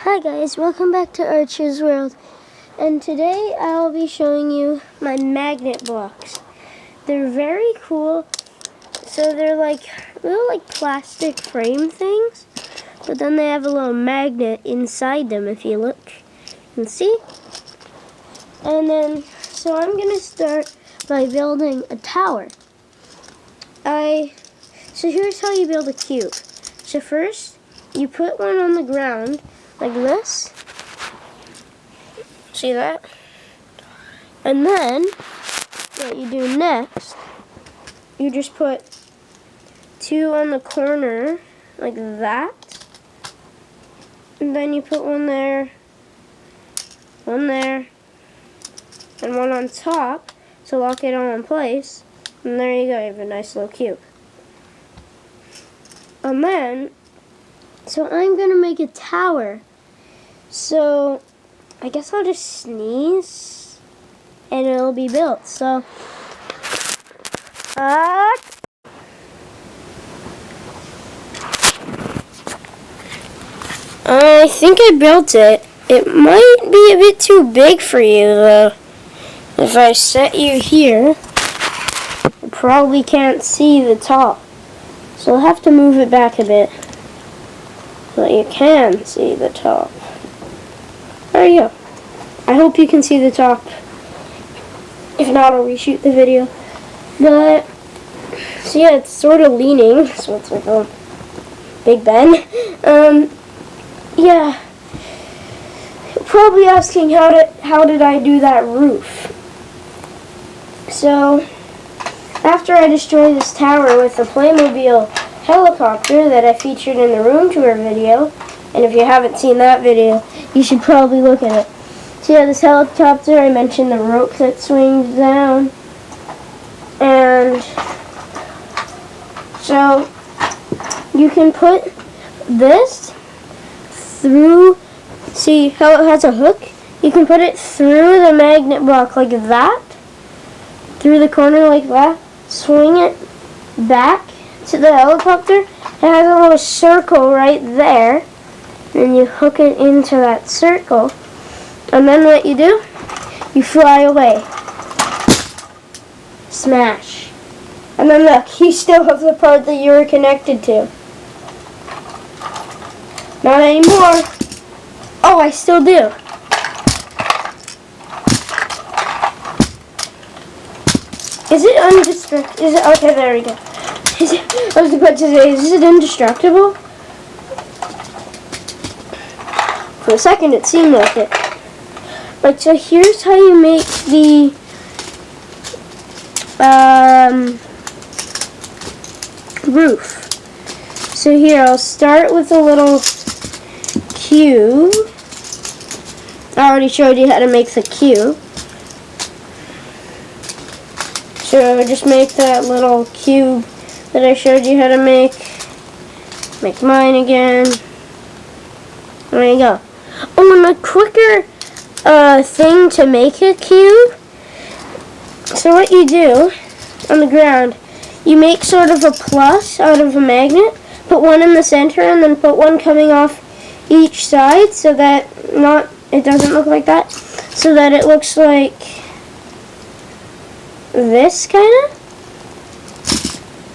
Hi guys, welcome back to Archer's World, and today I'll be showing you my magnet blocks. They're very cool. So they're like little plastic frame things, but then they have a little magnet inside them if you look. You can see? And then, so I'm going to start by building a tower. So here's how you build a cube. So first, you put one on the ground like this. See that? And then, what you do next, you just put two on the corner like that. And then you put one there, and one on top to lock it all in place. And there you go, you have a nice little cube. And then, so I'm going to make a tower. So, I guess I'll just sneeze and it'll be built. So, I think I built it. It might be a bit too big for you though. If I set you here, you probably can't see the top. So I'll have to move it back a bit so that you can see the top. There you go. I hope you can see the top. If not, I'll reshoot the video. But, so yeah, it's sort of leaning, so it's like a Big Ben. Yeah. You're probably asking how did I do that roof? So, after I destroy this tower with the Playmobil helicopter that I featured in the room tour video, and if you haven't seen that video, you should probably look at it. So yeah, this helicopter, I mentioned the rope that swings down. And so you can put this through, see how it has a hook? You can put it through the magnet block like that, through the corner like that, swing it back to the helicopter. It has a little circle right there, and you hook it into that circle, and then what you do, you fly away. Smash. And then look, you still have the part that you were connected to. Not anymore. Oh, I still do. Is it undestructible? Is it okay? There we go. I was about to say, is it indestructible? For a second, it seemed like it. But so here's how you make the roof. So here, I'll start with a little cube. I already showed you how to make the cube. So just make that little cube that I showed you how to make. Make mine again. There you go. Oh, and a quicker thing to make a cube. So what you do on the ground, you make sort of a plus out of a magnet, put one in the center, and then put one coming off each side so that it doesn't look like that, so that it looks like this kind of.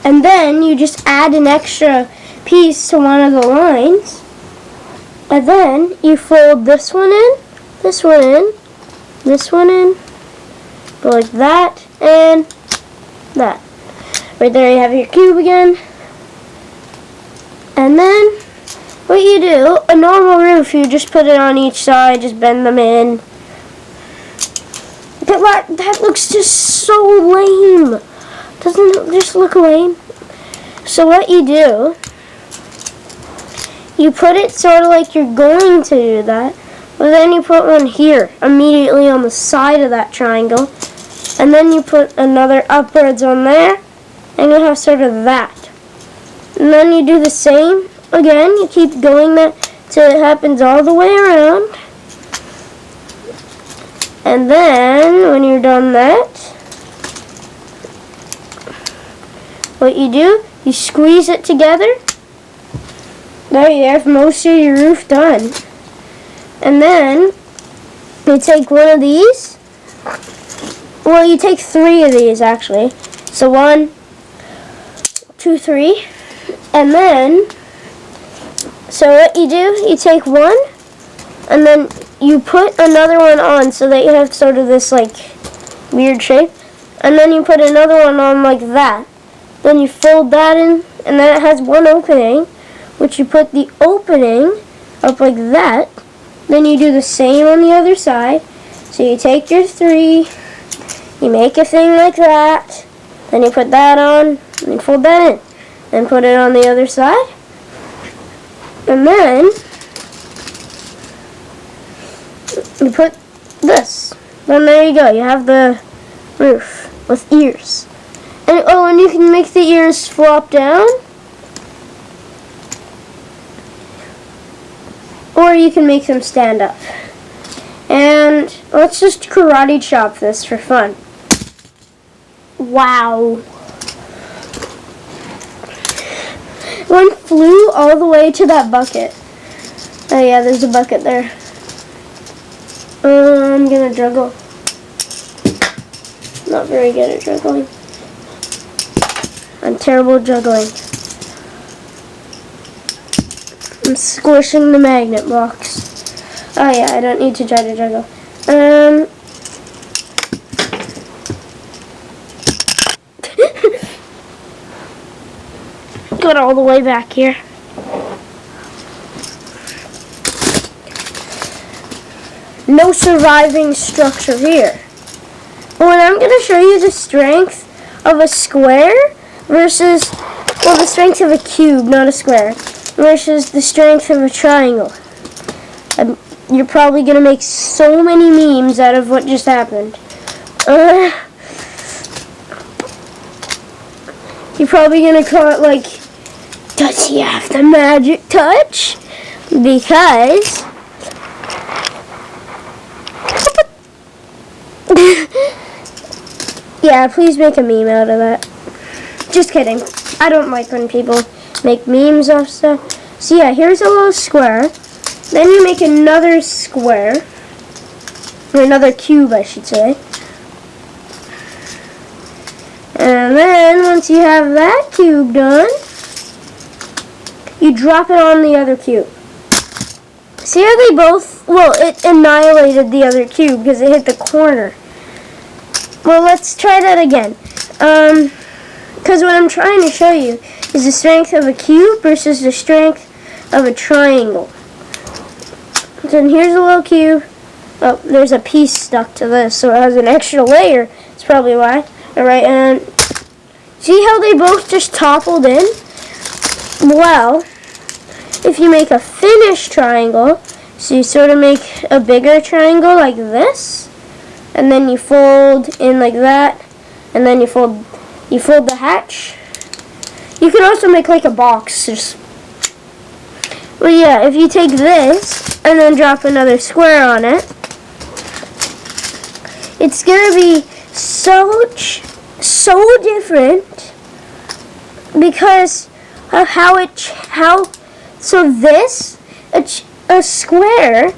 And then you just add an extra piece to one of the lines, and then you fold this one in, this one in, this one in, go like that, and that. Right there you have your cube again. And then, what you do, a normal roof, you just put it on each side, just bend them in. But that looks just so lame. Doesn't it just look lame? So what you do, you put it sort of like you're going to do that, but then you put one here, immediately on the side of that triangle, and then you put another upwards on there, and you have sort of that. And then you do the same again, you keep going that till it happens all the way around. And then, when you're done that, what you do, you squeeze it together. There you have most of your roof done. And then you take one of these. Well, you take 3 of these actually. So 1, 2, 3. And then, so what you do, you take one, and then you put another one on so that you have sort of this like weird shape. And then you put another one on like that. Then you fold that in, and then it has one opening, which you put the opening up like that. Then you do the same on the other side. So you take your 3, you make a thing like that, then you put that on, and you fold that in. Then put it on the other side. And then you put this. Then there you go. You have the roof with ears. And oh, and you can make the ears flop down. Or you can make them stand up. And let's just karate chop this for fun. Wow. One flew all the way to that bucket. Oh yeah, there's a bucket there. I'm gonna juggle. Not very good at juggling. I'm terrible at juggling. I'm squishing the magnet box. Oh yeah, I don't need to try to juggle. Got all the way back here. No surviving structure here. Well, I'm going to show you the strength of a square versus, well, the strength of a cube, not a square, versus the strength of a triangle. You're probably going to make so many memes out of what just happened. You're probably going to call it like, does he have the magic touch? Because yeah, please make a meme out of that. Just kidding. I don't like when people make memes of stuff. So yeah, here's a little square. Then you make another square. Or another cube, I should say. And then, once you have that cube done, you drop it on the other cube. See how they both, well, it annihilated the other cube because it hit the corner. Well, let's try that again. Because what I'm trying to show you is the strength of a cube versus the strength of a triangle. So here's a little cube. Oh, there's a piece stuck to this, so it has an extra layer. That's probably why. Alright, and see how they both just toppled in? Well, if you make a finished triangle, so you sort of make a bigger triangle like this, and then you fold in like that, and then you fold the hatch. You can also make like a box. Well, yeah, if you take this and then drop another square on it, it's gonna be so different because of so this a square,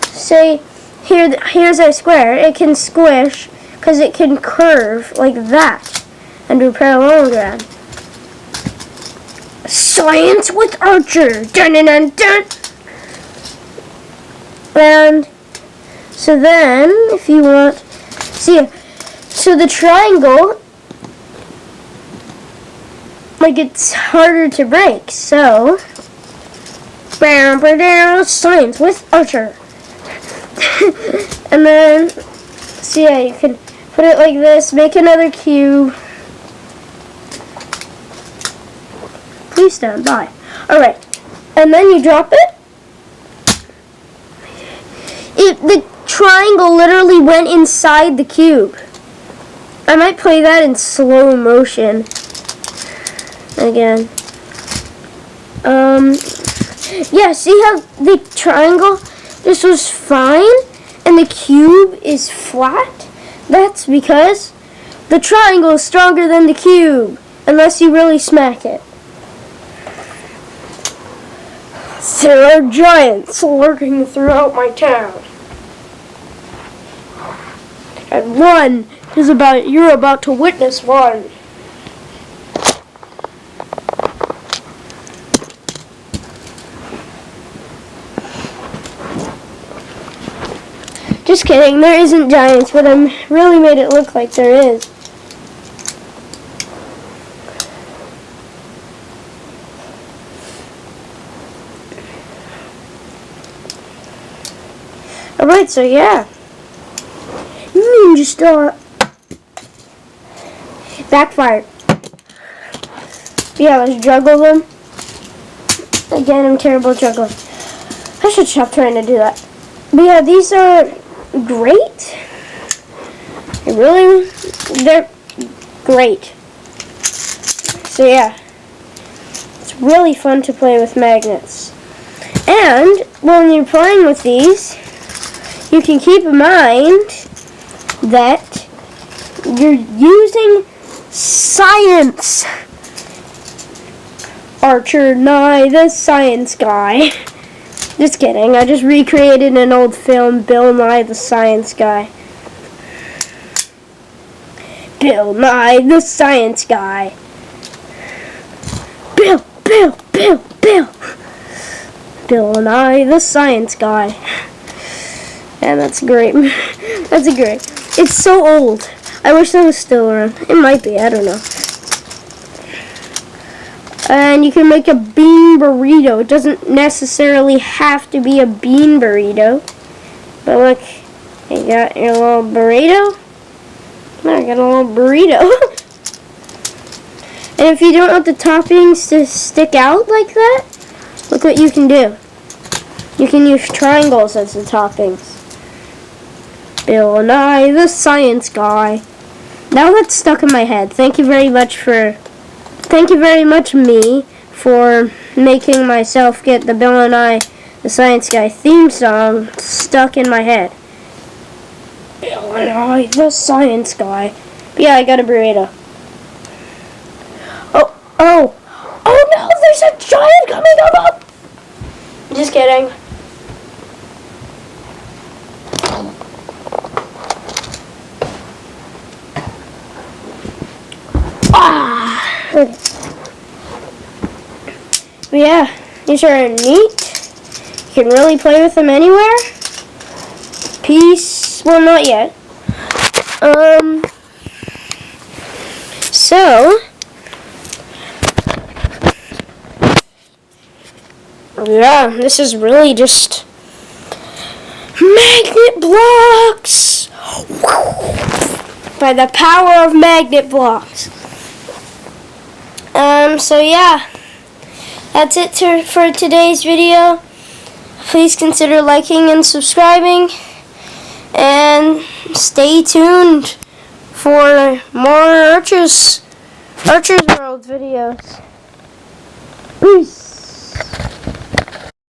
say here's a square, it can squish because it can curve like that and do parallelogram. Science with Archer. Dun dun dun dun. And so then, if you want, see, so the triangle, like, it's harder to break. So, science with Archer. And then, so yeah, you can put it like this, make another cube. Please stand by. Alright, and then you drop it. The triangle literally went inside the cube. I might play that in slow motion again. Yeah, see how the triangle just was fine and the cube is flat? That's because the triangle is stronger than the cube, unless you really smack it. There are giants lurking throughout my town. And you're about to witness one. Just kidding, there isn't giants, but I really made it look like there is. Alright, so yeah. Ninja Star. Backfired. Yeah, let's juggle them. Again, I'm terrible at juggling. I should stop trying to do that. But yeah, these are great. They're great. So yeah, it's really fun to play with magnets. And when you're playing with these, you can keep in mind that you're using science. Archer Nye, the science guy. Just kidding, I just recreated an old film, Bill Nye the Science Guy. Bill Nye the Science Guy. Bill. Bill Nye the Science Guy. And that's great. That's great. It's so old. I wish that was still around. It might be, I don't know. And you can make a bean burrito. It doesn't necessarily have to be a bean burrito. But look, you got your little burrito. I got a little burrito. And if you don't want the toppings to stick out like that, look what you can do. You can use triangles as the toppings. Bill Nye the Science Guy. Now that's stuck in my head. Thank you very much, me, for making myself get the Bill Nye the Science Guy theme song stuck in my head. Bill Nye the Science Guy. But yeah, I got a burrito. Oh no, there's a giant coming up! Just kidding. But yeah, these are neat. You can really play with them anywhere. Peace. Well, not yet. So yeah, this is really just magnet blocks. By the power of magnet blocks. So yeah, that's it for today's video. Please consider liking and subscribing, and stay tuned for more Archer's World videos. Peace.